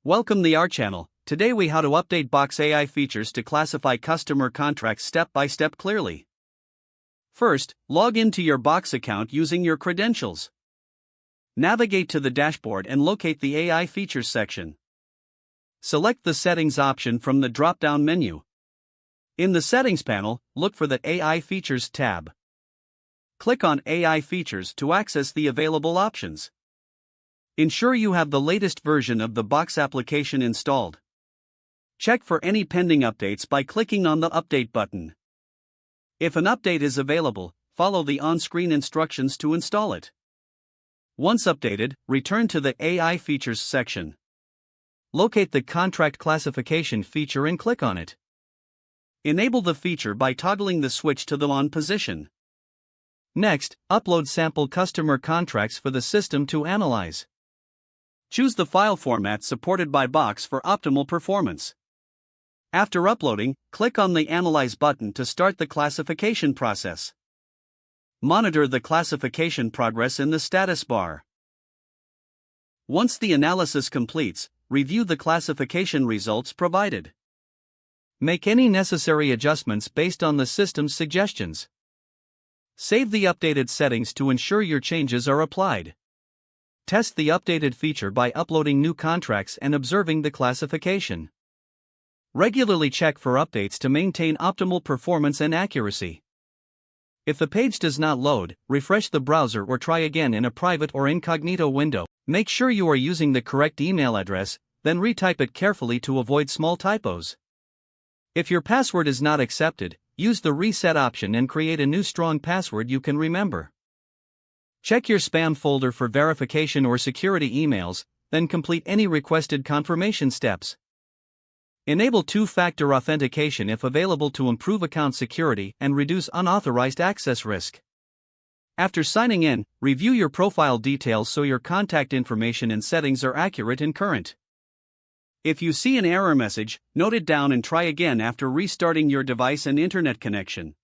Welcome to our channel. Today we how to update Box AI features to classify customer contracts step by step clearly. First, log into your Box account using your credentials. Navigate to the dashboard and locate the AI features section. Select the settings option from the drop-down menu. In the settings panel, look for the AI features tab. Click on AI features to access the available options. Ensure you have the latest version of the Box application installed. Check for any pending updates by clicking on the Update button. If an update is available, follow the on-screen instructions to install it. Once updated, return to the AI Features section. Locate the Contract Classification feature and click on it. Enable the feature by toggling the switch to the On position. Next, upload sample customer contracts for the system to analyze. Choose the file format supported by Box for optimal performance. After uploading, click on the Analyze button to start the classification process. Monitor the classification progress in the status bar. Once the analysis completes, review the classification results provided. Make any necessary adjustments based on the system's suggestions. Save the updated settings to ensure your changes are applied. Test the updated feature by uploading new contracts and observing the classification. Regularly check for updates to maintain optimal performance and accuracy. If the page does not load, refresh the browser or try again in a private or incognito window. Make sure you are using the correct email address, then retype it carefully to avoid small typos. If your password is not accepted, use the reset option and create a new strong password you can remember. Check your spam folder for verification or security emails, then complete any requested confirmation steps. Enable two-factor authentication if available to improve account security and reduce unauthorized access risk. After signing in, review your profile details so your contact information and settings are accurate and current. If you see an error message, note it down and try again after restarting your device and internet connection.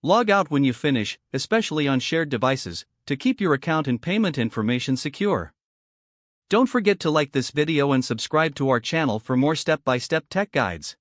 Log out when you finish, especially on shared devices, to keep your account and payment information secure. Don't forget to like this video and subscribe to our channel for more step-by-step tech guides.